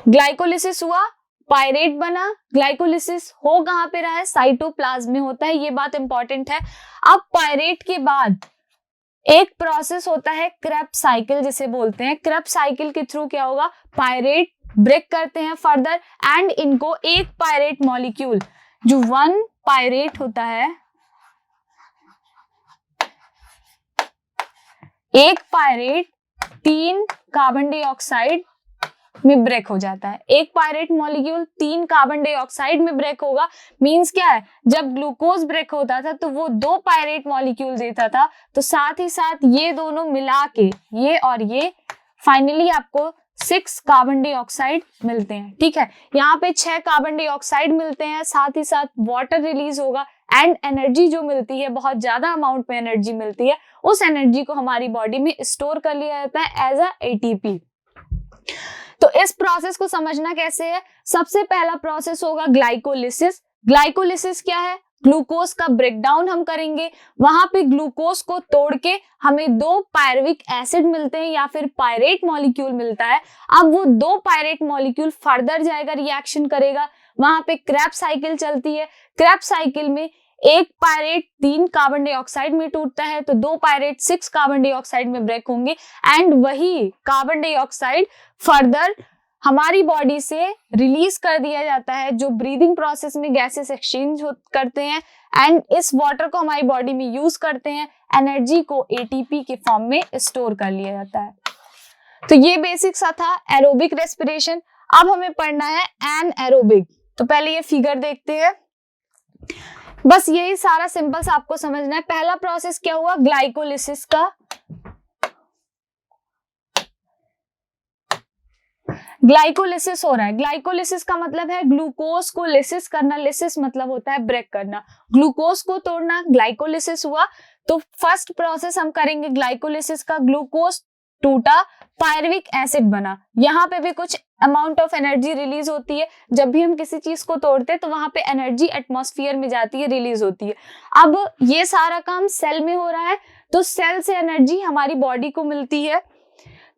ग्लाइकोलिसिस हुआ, पायरेट बना। ग्लाइकोलिसिस हो कहां पे रहा है? साइटोप्लाज्म में होता है, ये बात इंपॉर्टेंट है। अब पायरेट के बाद एक प्रोसेस होता है क्रेब्स साइकिल जिसे बोलते हैं। क्रेब्स साइकिल के थ्रू क्या होगा? पायरेट ब्रेक करते हैं फर्दर एंड इनको एक पायरेट मॉलिक्यूल जो 1 पायरेट होता है, एक पायरेट 3 कार्बन डाइऑक्साइड में ब्रेक हो जाता है। एक पायरेट मॉलिक्यूल 3 कार्बन डाइऑक्साइड में ब्रेक होगा। मींस क्या है? जब ग्लूकोज ब्रेक होता था तो वो 2 पायरेट मॉलिक्यूल देता था, तो साथ ही साथ ये दोनों मिला के ये और ये फाइनली आपको 6 कार्बन डाइऑक्साइड मिलते हैं, ठीक है। यहाँ पे 6 कार्बन डाइऑक्साइड मिलते हैं, साथ ही साथ वाटर रिलीज होगा एंड एनर्जी जो मिलती है, बहुत ज्यादा अमाउंट में एनर्जी मिलती है। उस एनर्जी को हमारी बॉडी में स्टोर कर लिया जाता है एज अ एटीपी। तो इस प्रोसेस को समझना कैसे है? सबसे पहला प्रोसेस होगा ग्लाइकोलिसिस। ग्लाइकोलिसिस क्या है? ग्लूकोज का ब्रेकडाउन हम करेंगे, वहां पे ग्लूकोज को तोड़ के हमें 2 पायरुविक एसिड मिलते हैं या फिर पायरेट मॉलिक्यूल मिलता है। अब वो 2 पायरेट मॉलिक्यूल फर्दर जाएगा, रिएक्शन करेगा, वहां पे क्रेब्स साइकिल चलती है। क्रेब्स साइकिल में एक पायरेट 3 कार्बन डाइऑक्साइड में टूटता है तो 2 पायरेट 6 कार्बन डाइऑक्साइड में ब्रेक होंगे एंड वही कार्बन डाइऑक्साइड फर्दर हमारी बॉडी से रिलीज कर दिया जाता है, जो ब्रीदिंग प्रोसेस में गैसेस एक्सचेंज करते हैं एंड इस वाटर को हमारी बॉडी में यूज करते हैं। एनर्जी को एटीपी के फॉर्म में स्टोर कर लिया जाता है। तो ये बेसिक सा था एरोबिक रेस्पिरेशन। अब हमें पढ़ना है एनएरोबिक। तो पहले ये फिगर देखते हैं, बस यही सारा सिंपल सा आपको समझना है। पहला प्रोसेस क्या हुआ? ग्लाइकोलिसिस का। ग्लाइकोलिसिस हो रहा है। ग्लाइकोलिसिस का मतलब है ग्लूकोज को लिसिस करना, लिसिस मतलब होता है ब्रेक करना, ग्लूकोज को तोड़ना, ग्लाइकोलिसिस हुआ। तो फर्स्ट प्रोसेस हम करेंगे ग्लाइकोलिसिस का, ग्लूकोज टूटा, पायरुविक एसिड बना। यहाँ पे भी कुछ अमाउंट ऑफ एनर्जी रिलीज होती है। जब भी हम किसी चीज को तोड़ते हैं तो वहां पे एनर्जी एटमॉस्फेयर में जाती है, रिलीज होती है। अब ये सारा काम सेल में हो रहा है, तो सेल से एनर्जी हमारी बॉडी को मिलती है।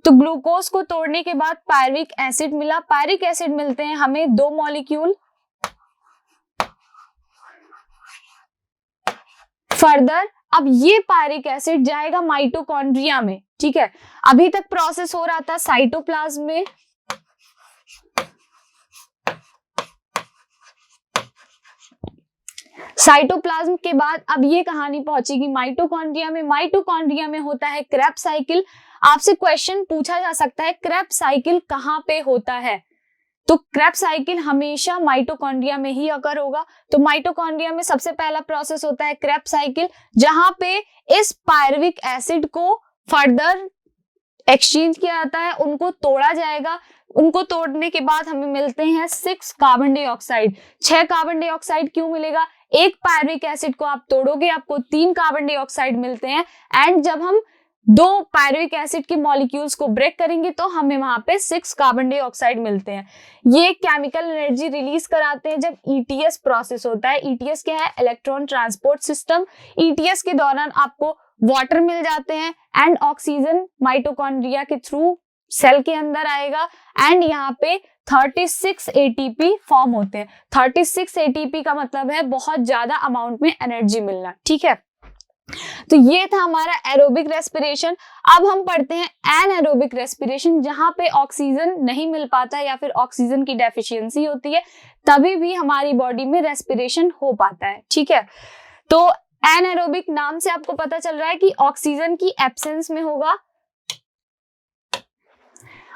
तो ग्लूकोज को तोड़ने के बाद पायरुविक एसिड मिला, पायरुविक एसिड मिलते हैं हमें 2 मॉलिक्यूल। फर्दर अब ये पायरुविक एसिड जाएगा माइटोकॉन्ड्रिया में, ठीक है। अभी तक प्रोसेस हो रहा था साइटोप्लाज्म में, साइटोप्लाज्म के बाद अब ये कहानी पहुंचेगी माइटोकॉन्ड्रिया में। माइटोकॉन्ड्रिया में होता है क्रेब्स साइकिल। आपसे क्वेश्चन पूछा जा सकता है क्रेब्स साइकिल कहाँ पे होता है, तो क्रेब्स साइकिल हमेशा माइटोकॉन्ड्रिया में ही अगर होगा। तो माइटोकॉन्ड्रिया में सबसे पहला प्रोसेस होता है क्रेब्स साइकिल, जहां पे इस पायरुविक एसिड को फर्दर एक्सचेंज किया जाता है, उनको तोड़ा जाएगा। उनको तोड़ने के बाद हमें मिलते हैं 6 कार्बन डाइऑक्साइड। 6 कार्बन डाइऑक्साइड क्यों मिलेगा? एक पायरुविक एसिड को आप तोड़ोगे आपको 3 कार्बन डाइऑक्साइड मिलते हैं, एंड जब हम 2 पायरुविक एसिड के मॉलिक्यूल्स को ब्रेक करेंगे तो हमें वहां पे 6 कार्बन डाइऑक्साइड मिलते हैं। ये केमिकल एनर्जी रिलीज कराते हैं जब ईटीएस प्रोसेस होता है। ईटीएस क्या है? Electron transport system. ईटीएस के दौरान आपको वाटर मिल जाते हैं एंड ऑक्सीजन माइटोकॉन्ड्रिया के थ्रू सेल के अंदर आएगा, एंड यहाँ पे 36 एटीपी फॉर्म होते हैं। 36 एटीपी का मतलब है बहुत ज्यादा अमाउंट में एनर्जी मिलना, ठीक है। तो ये था हमारा एरोबिक रेस्पिरेशन। अब हम पढ़ते हैं एनएरोबिक रेस्पिरेशन, जहां पे ऑक्सीजन नहीं मिल पाता है या फिर ऑक्सीजन की डेफिशिएंसी होती है, तभी भी हमारी बॉडी में रेस्पिरेशन हो पाता है, ठीक है। तो एनएरोबिक नाम से आपको पता चल रहा है कि ऑक्सीजन की एब्सेंस में होगा।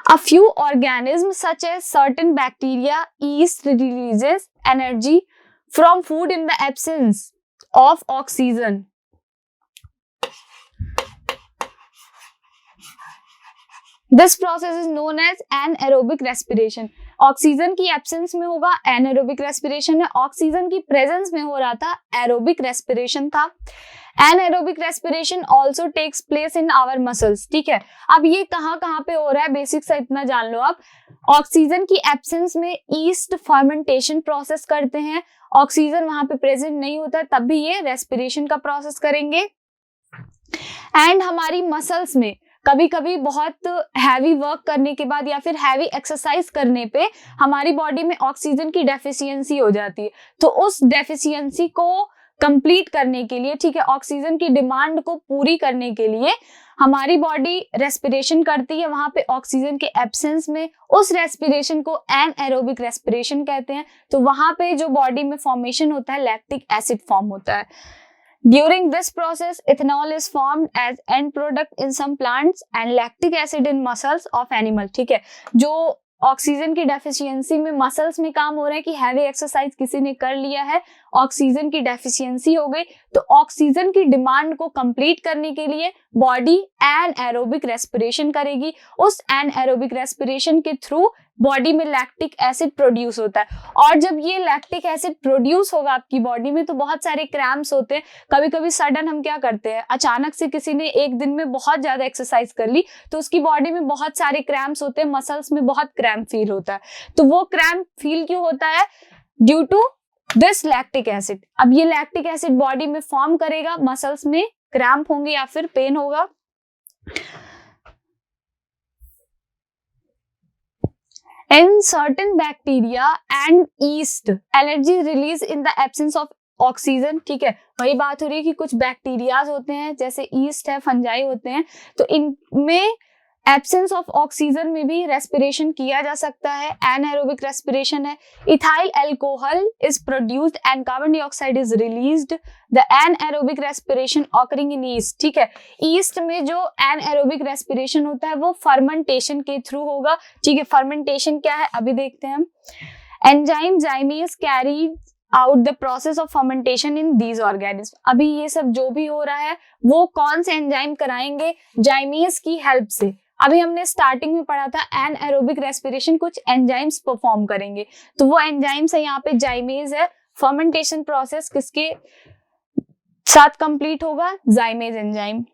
A few organisms such as certain bacteria, yeast releases energy from food in the absence of oxygen. This process is known as anaerobic respiration. Oxygen की एब्सेंस में होगा एनाएरोबिक रेस्पिरेशन है, ऑक्सीजन की presence में हो रहा था एरोबिक रेस्पिरेशन था। Anaerobic respiration also takes place in our muscles, ठीक है। अब ये कहाँ कहाँ पे हो रहा है, बेसिक सा इतना जान लो आप। ऑक्सीजन की एब्सेंस में ईस्ट फर्मेंटेशन प्रोसेस करते हैं, ऑक्सीजन वहां पे प्रेजेंट नहीं होता है तब भी ये रेस्पिरेशन का प्रोसेस करेंगे। एंड हमारी मसल्स में कभी कभी बहुत हैवी वर्क करने के बाद या फिर हैवी एक्सरसाइज करने पे हमारी बॉडी में ऑक्सीजन की डेफिशिएंसी हो जाती है, तो उस डेफिशिएंसी को कंप्लीट करने के लिए, ठीक है, ऑक्सीजन की डिमांड को पूरी करने के लिए हमारी बॉडी रेस्पिरेशन करती है वहां पे ऑक्सीजन के एब्सेंस में। उस रेस्पिरेशन को एनएरोबिक रेस्पिरेशन कहते हैं। तो वहां पे जो बॉडी में फॉर्मेशन होता है लैक्टिक एसिड फॉर्म होता है। During this process, ethanol is formed as end product in some plants and lactic acid in muscles of animal, ठीक है। जो ऑक्सीजन की डेफिशिएंसी में मसल्स में काम हो रहा है कि हैवी एक्सरसाइज किसी ने कर लिया है, ऑक्सीजन की डेफिशिएंसी हो गई, तो ऑक्सीजन की डिमांड को कंप्लीट करने के लिए बॉडी एनएरोबिक रेस्पिरेशन करेगी। उस एनएरोबिक रेस्पिरेशन के थ्रू बॉडी में लैक्टिक एसिड प्रोड्यूस होता है, और जब ये लैक्टिक एसिड प्रोड्यूस होगा आपकी बॉडी में तो बहुत सारे क्रैम्प्स होते हैं। कभी कभी सडन हम क्या करते हैं, अचानक से किसी ने एक दिन में बहुत ज्यादा एक्सरसाइज कर ली तो उसकी बॉडी में बहुत सारे क्रैम्प्स होते हैं, मसल्स में बहुत क्रैम्प फील होता है। तो वो क्रैम्प फील क्यों होता है? Due to this lactic acid. अब ये लैक्टिक एसिड बॉडी में फॉर्म करेगा, मसल्स में क्रैम्प होंगे या फिर पेन होगा। In certain bacteria and yeast, energy release in the absence of oxygen, ठीक है। वही बात हो रही है कि कुछ बैक्टीरियाज होते हैं जैसे ईस्ट है, फंजाई होते हैं, तो इनमें एब्सेंस ऑफ ऑक्सीजन में भी रेस्पिरेशन किया जा सकता है, एनएरोबिक रेस्पिरेशन है। Ethyl alcohol is produced and carbon dioxide is released, the anaerobic respiration occurring in east, ठीक है। ईस्ट में जो एनएरोबिक रेस्पिरेशन होता है वो फर्मेंटेशन के थ्रू होगा, ठीक है। फर्मेंटेशन क्या है अभी देखते हैं हम। Enzyme जाइमेज carry out the process of fermentation in these organism. अभी ये सब जो भी हो रहा है वो कौन से एंजाइम कराएंगे? जाइमेज की हेल्प से। अभी हमने स्टार्टिंग में पढ़ा था एनएरोबिक रेस्पिरेशन कुछ एंजाइम्स परफॉर्म करेंगे, तो वो एंजाइम्स है यहाँ पे जाइमेज है। फर्मेंटेशन प्रोसेस किसके साथ कंप्लीट होगा? जाइमेज एंजाइम।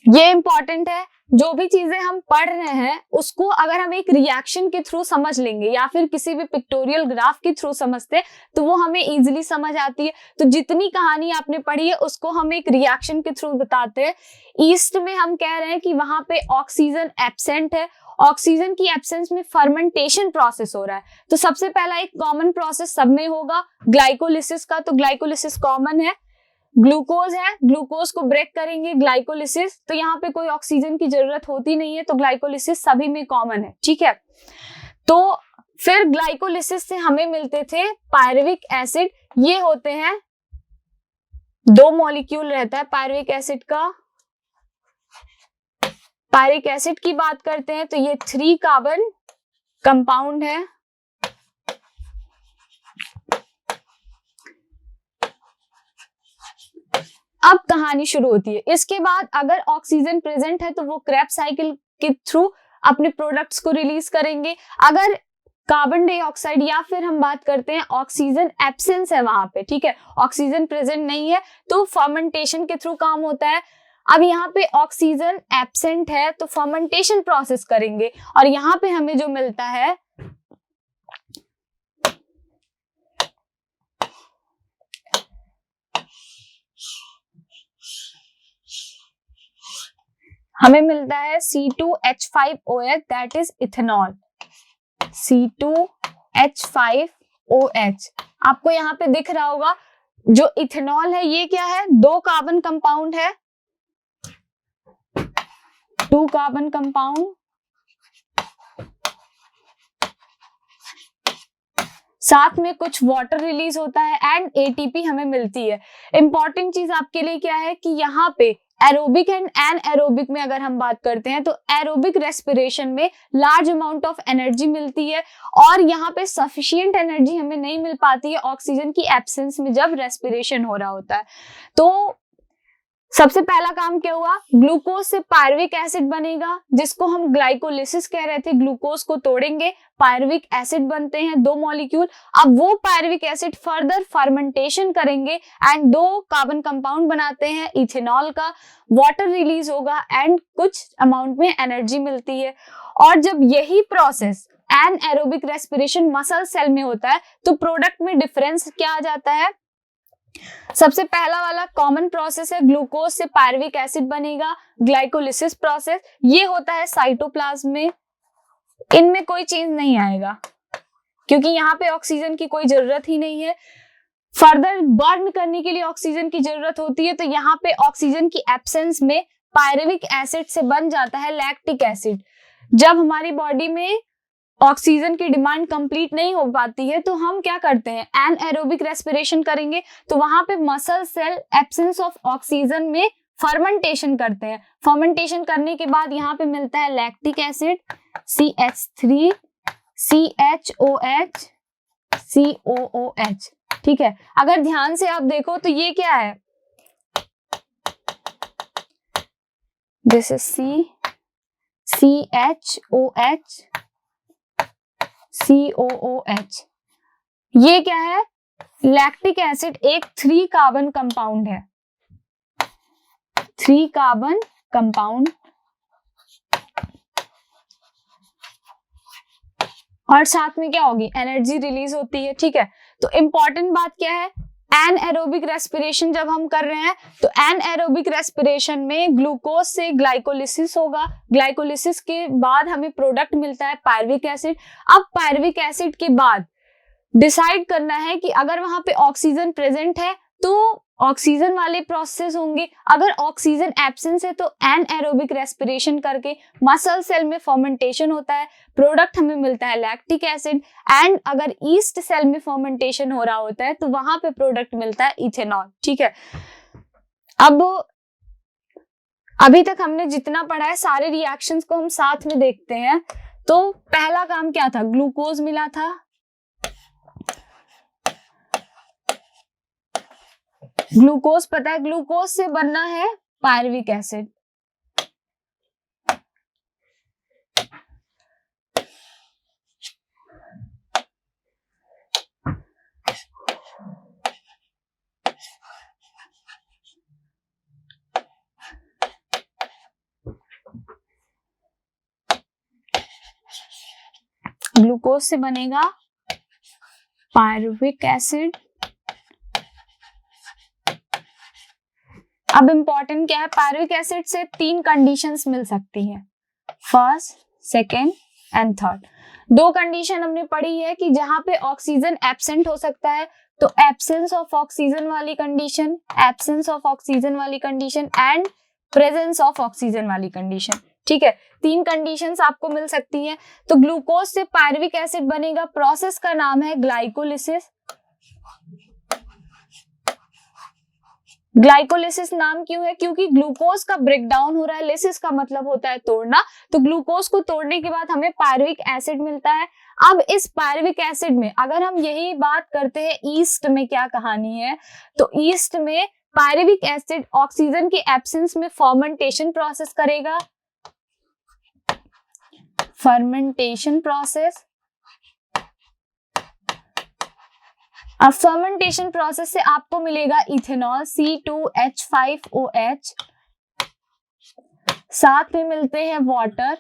ये इंपॉर्टेंट है, जो भी चीजें हम पढ़ रहे हैं उसको अगर हम एक रिएक्शन के थ्रू समझ लेंगे या फिर किसी भी पिक्टोरियल ग्राफ के थ्रू समझते हैं तो वो हमें इजीली समझ आती है। तो जितनी कहानी आपने पढ़ी है उसको हम एक रिएक्शन के थ्रू बताते हैं। ईस्ट में हम कह रहे हैं कि वहां पे ऑक्सीजन एब्सेंट है, ऑक्सीजन की एब्सेंस में फर्मेंटेशन प्रोसेस हो रहा है। तो सबसे पहला एक कॉमन प्रोसेस सब में होगा ग्लाइकोलिसिस का, तो ग्लाइकोलिसिस कॉमन है। ग्लूकोज है, ग्लूकोज को ब्रेक करेंगे ग्लाइकोलिसिस, तो यहाँ पे कोई ऑक्सीजन की जरूरत होती नहीं है, तो ग्लाइकोलिसिस सभी में कॉमन है, ठीक है। तो फिर ग्लाइकोलिसिस से हमें मिलते थे पायरुविक एसिड, ये होते हैं 2 मॉलिक्यूल रहता है पायरुविक एसिड का। पायरिक एसिड की बात करते हैं तो ये 3 कार्बन कंपाउंड है। अब कहानी शुरू होती है। इसके बाद अगर ऑक्सीजन प्रेजेंट है तो वो क्रेब्स साइकिल के थ्रू अपने प्रोडक्ट्स को रिलीज करेंगे। अगर कार्बन डाइऑक्साइड या फिर हम बात करते हैं ऑक्सीजन एब्सेंस है वहां पे, ठीक है, ऑक्सीजन प्रेजेंट नहीं है, तो फर्मेंटेशन के थ्रू काम होता है। अब यहाँ पे ऑक्सीजन एब्सेंट है तो फर्मेंटेशन प्रोसेस करेंगे और यहाँ पे हमें जो मिलता है हमें मिलता है C2H5OH, that is ethanol. C2H5OH आपको यहाँ पे दिख रहा होगा। जो इथेनॉल है ये क्या है? 2 कार्बन कंपाउंड है, 2 कार्बन कंपाउंड, साथ में कुछ वाटर रिलीज होता है एंड एटीपी हमें मिलती है। इंपॉर्टेंट चीज आपके लिए क्या है कि यहाँ पे एरोबिक एंड एनएरोबिक में अगर हम बात करते हैं तो एरोबिक रेस्पिरेशन में लार्ज अमाउंट ऑफ एनर्जी मिलती है और यहाँ पे सफिशिएंट एनर्जी हमें नहीं मिल पाती है ऑक्सीजन की एब्सेंस में जब रेस्पिरेशन हो रहा होता है। तो सबसे पहला काम क्या हुआ? ग्लूकोज से पायरुविक एसिड बनेगा जिसको हम ग्लाइकोलिसिस कह रहे थे। ग्लूकोज को तोड़ेंगे, पायरुविक एसिड बनते हैं 2 मॉलिक्यूल। अब वो पायरुविक एसिड फर्दर फर्मेंटेशन करेंगे एंड 2 कार्बन कंपाउंड बनाते हैं इथेनॉल का। वाटर रिलीज होगा एंड कुछ अमाउंट में एनर्जी मिलती है। और जब यही process anaerobic respiration muscle cell में होता है तो प्रोडक्ट में डिफरेंस क्या आ जाता है? सबसे पहला वाला कॉमन प्रोसेस है, ग्लूकोज से पायरुविक एसिड बनेगा, ग्लाइकोलिसिस प्रोसेस। ये होता है साइटोप्लाज्म में, इनमें कोई चेंज नहीं आएगा क्योंकि यहाँ पे ऑक्सीजन की कोई जरूरत ही नहीं है। फर्दर बर्न करने के लिए ऑक्सीजन की जरूरत होती है तो यहाँ पे ऑक्सीजन की एब्सेंस में पायरुविक एसिड से बन जाता है लैक्टिक एसिड। जब हमारी बॉडी में ऑक्सीजन की डिमांड कंप्लीट नहीं हो पाती है तो हम क्या करते हैं? एनएरोबिक रेस्पिरेशन करेंगे, तो वहां पे muscle cell absence of oxygen में फर्मेंटेशन करते हैं। फर्मेंटेशन करने के बाद यहाँ पे मिलता है lactic acid CH3 CHOH COOH, ठीक है। अगर ध्यान से आप देखो तो ये क्या है? This is CHOH COOH। ये क्या है? लैक्टिक एसिड एक 3 कार्बन कंपाउंड है, 3 कार्बन कंपाउंड। और साथ में क्या होगी? एनर्जी रिलीज होती है, ठीक है। तो इंपॉर्टेंट बात क्या है? एनएरोबिक रेस्पिरेशन जब हम कर रहे हैं तो एनएरोबिक रेस्पिरेशन में ग्लूकोज से ग्लाइकोलिसिस होगा। ग्लाइकोलिसिस के बाद हमें प्रोडक्ट मिलता है पायरुविक एसिड। अब पायरुविक एसिड के बाद डिसाइड करना है कि अगर वहां पे ऑक्सीजन प्रेजेंट है तो ऑक्सीजन वाले प्रोसेस होंगे, अगर ऑक्सीजन एब्सेंस है तो एनएरोबिक रेस्पिरेशन करके मसल सेल में फर्मेंटेशन होता है, प्रोडक्ट हमें मिलता है लैक्टिक एसिड। एंड अगर ईस्ट सेल में फर्मेंटेशन हो रहा होता है तो वहां पे प्रोडक्ट मिलता है इथेनॉल, ठीक है। अब अभी तक हमने जितना पढ़ा है सारे रिएक्शंस को हम साथ में देखते हैं। तो पहला काम क्या था? ग्लूकोज मिला था, ग्लूकोज पता है, ग्लूकोज से बनना है पायरुविक एसिड। ग्लूकोज से बनेगा पायरुविक एसिड। अब इंपॉर्टेंट क्या है, पायरुविक एसिड से 3 कंडीशंस मिल सकती हैं, first, second and third. 2 condition हमने पढ़ी है कि जहां पे ऑक्सीजन एब्सेंट हो सकता है, तो एब्सेंस ऑफ ऑक्सीजन वाली कंडीशन, एब्सेंस ऑफ ऑक्सीजन वाली condition and presence of oxygen वाली कंडीशन। ठीक है, 3 कंडीशंस आपको मिल सकती हैं। तो ग्लूकोज से पायरुविक एसिड बनेगा, प्रोसेस का नाम है ग्लाइकोलिसिस। ग्लाइकोलिसिस नाम क्यों है, क्योंकि ग्लूकोज का ब्रेकडाउन हो रहा है, लिसिस का मतलब होता है तोड़ना, तो ग्लूकोज को तोड़ने के बाद हमें पायरुविक एसिड मिलता है। अब इस पायरुविक एसिड में अगर हम यही बात करते हैं ईस्ट में क्या कहानी है, तो ईस्ट में पायरुविक एसिड ऑक्सीजन के एब्सेंस में फर्मेंटेशन प्रोसेस करेगा, फर्मेंटेशन प्रोसेस। अब फर्मेंटेशन प्रोसेस से आपको मिलेगा इथेनॉल C2H5OH, साथ में मिलते हैं वाटर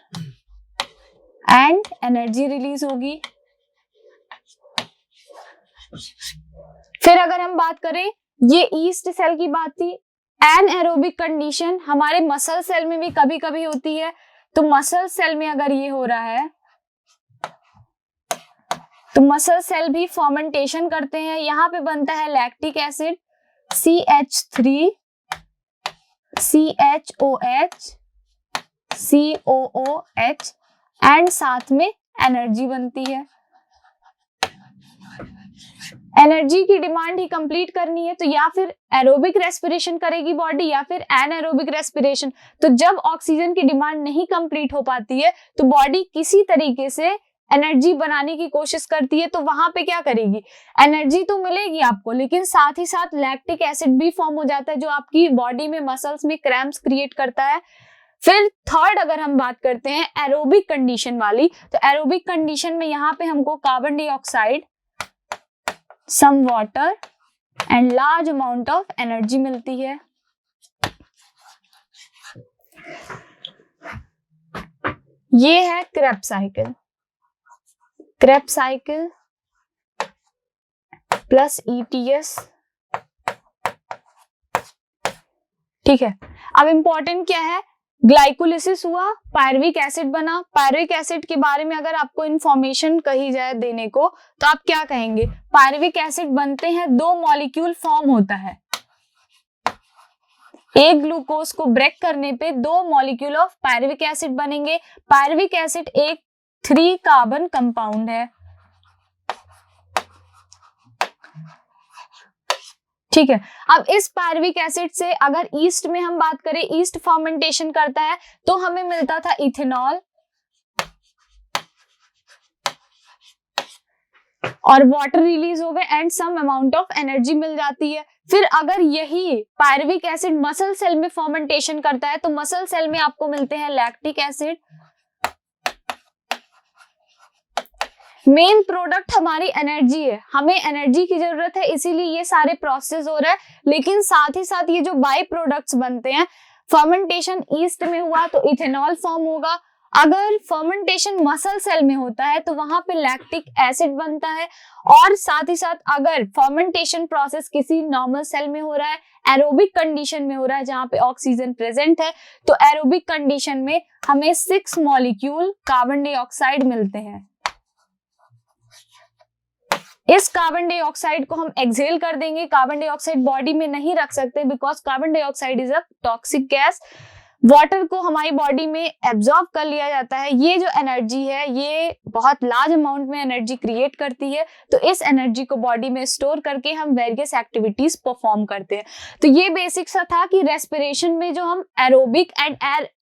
एंड एनर्जी रिलीज होगी। फिर अगर हम बात करें, ये ईस्ट सेल की बात थी, एनएरोबिक कंडीशन हमारे मसल सेल में भी कभी कभी होती है। तो मसल सेल में अगर ये हो रहा है तो मसल सेल भी फर्मेंटेशन करते हैं, यहां पे बनता है lactic acid CH3 CHOH COOH and साथ में एनर्जी बनती है। एनर्जी की डिमांड ही कंप्लीट करनी है, तो या फिर एरोबिक रेस्पिरेशन करेगी बॉडी या फिर एनएरोबिक रेस्पिरेशन। तो जब ऑक्सीजन की डिमांड नहीं कंप्लीट हो पाती है तो बॉडी किसी तरीके से एनर्जी बनाने की कोशिश करती है, तो वहां पे क्या करेगी, एनर्जी तो मिलेगी आपको, लेकिन साथ ही साथ लैक्टिक एसिड भी फॉर्म हो जाता है जो आपकी बॉडी में मसल्स में क्रैम्प्स क्रिएट करता है। फिर थर्ड अगर हम बात करते हैं एरोबिक कंडीशन वाली, तो एरोबिक कंडीशन में यहाँ पे हमको carbon dioxide, some water and large amount of energy मिलती है। ये है Krebs cycle, Krebs cycle plus ETS। ठीक है, अब इंपॉर्टेंट क्या है, ग्लाइकोलिसिस हुआ, पायरुविक एसिड बना। पायरुविक एसिड के बारे में अगर आपको इंफॉर्मेशन कही जाए देने को, तो आप क्या कहेंगे, पायरुविक एसिड बनते हैं, 2 मॉलिक्यूल फॉर्म होता है, एक ग्लूकोज को ब्रेक करने पे 2 मॉलिक्यूल ऑफ पायरुविक एसिड बनेंगे। पायरुविक एसिड एक 3 कार्बन कंपाउंड है। ठीक है, अब इस पायरुविक एसिड से अगर ईस्ट में हम बात करें, ईस्ट फर्मेंटेशन करता है तो हमें मिलता था इथेनॉल और वाटर रिलीज हो गए and some amount of energy मिल जाती है। फिर अगर यही पायरुविक एसिड मसल सेल में फर्मेंटेशन करता है तो मसल सेल में आपको मिलते हैं लैक्टिक एसिड। मेन प्रोडक्ट हमारी एनर्जी है, हमें एनर्जी की जरूरत है, इसीलिए ये सारे प्रोसेस हो रहा है। लेकिन साथ ही साथ ये जो बाई प्रोडक्ट्स बनते हैं, फर्मेंटेशन ईस्ट में हुआ तो इथेनॉल फॉर्म होगा, अगर फर्मेंटेशन मसल सेल में होता है तो वहां पे लैक्टिक एसिड बनता है, और साथ ही साथ अगर फर्मेंटेशन प्रोसेस किसी नॉर्मल सेल में हो रहा है, एरोबिक कंडीशन में हो रहा है जहां पे ऑक्सीजन प्रेजेंट है, तो एरोबिक कंडीशन में हमें 6 मॉलिक्यूल कार्बन डाइऑक्साइड मिलते हैं। इस कार्बन डाइऑक्साइड को हम एक्सहेल कर देंगे, कार्बन डाइऑक्साइड बॉडी में नहीं रख सकते because carbon dioxide is a toxic gas. Water को हमारी बॉडी में एब्जॉर्ब कर लिया जाता है। ये जो एनर्जी है ये बहुत लार्ज अमाउंट में एनर्जी क्रिएट करती है, तो इस एनर्जी को बॉडी में स्टोर करके हम वेरियस एक्टिविटीज परफॉर्म करते हैं। तो ये बेसिक सा था कि रेस्पिरेशन में जो हम एरोबिक एंड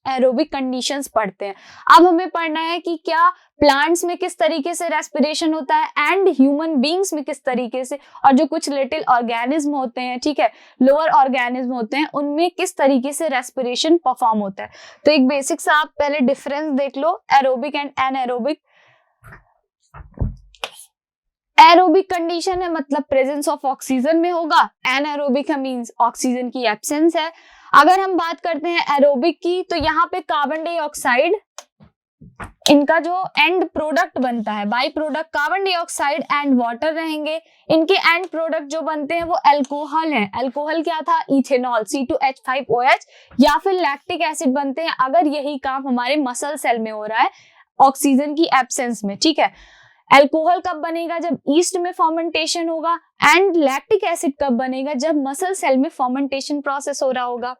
एरोबिक कंडीशंस पढ़ते हैं। अब हमें पढ़ना है कि क्या प्लांट्स में किस तरीके से रेस्पिरेशन होता है एंड ह्यूमन बींग्स में किस तरीके से, और जो कुछ लिटिल ऑर्गेनिज्म होते हैं, ठीक है, लोअर ऑर्गेनिज्म होते हैं, उनमें किस तरीके से रेस्पिरेशन परफॉर्म होता है। तो एक बेसिक सा आप पहले डिफरेंस देख लो, aerobic and anaerobic. Aerobic condition है मतलब प्रेजेंस ऑफ ऑक्सीजन में होगा, एनएरोबिक मींस ऑक्सीजन की एब्सेंस है। अगर हम बात करते हैं एरोबिक की, तो यहाँ पे कार्बन डाइऑक्साइड इनका जो एंड प्रोडक्ट बनता है, by product carbon dioxide and water रहेंगे। इनके एंड प्रोडक्ट जो बनते हैं वो अल्कोहल है। अल्कोहल क्या था? इथेनॉल C2H5OH, या फिर लैक्टिक एसिड बनते हैं अगर यही काम हमारे मसल सेल में हो रहा है ऑक्सीजन की एब्सेंस में। ठीक है, अल्कोहल कब बनेगा? जब ईस्ट में फर्मेंटेशन होगा। एंड लैक्टिक एसिड कब बनेगा? जब मसल सेल में फर्मेंटेशन प्रोसेस हो रहा होगा।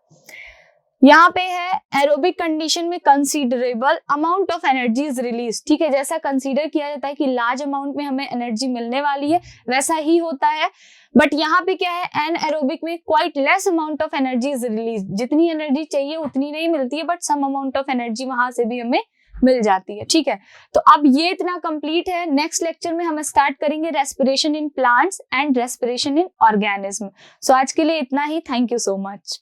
यहाँ पे है एरोबिक कंडीशन में considerable amount of energy is release. ठीक है, जैसा कंसीडर किया जाता है कि लार्ज अमाउंट में हमें एनर्जी मिलने वाली है, वैसा ही होता है। बट यहाँ पे क्या है, एनएरोबिक में quite less amount of energy is release. जितनी एनर्जी चाहिए उतनी नहीं मिलती है, but some amount of energy वहां से भी हमें मिल जाती है। ठीक है, तो अब ये इतना कंप्लीट है। नेक्स्ट लेक्चर में हम स्टार्ट करेंगे respiration in plants and respiration in organism. So आज के लिए इतना ही। Thank you so much.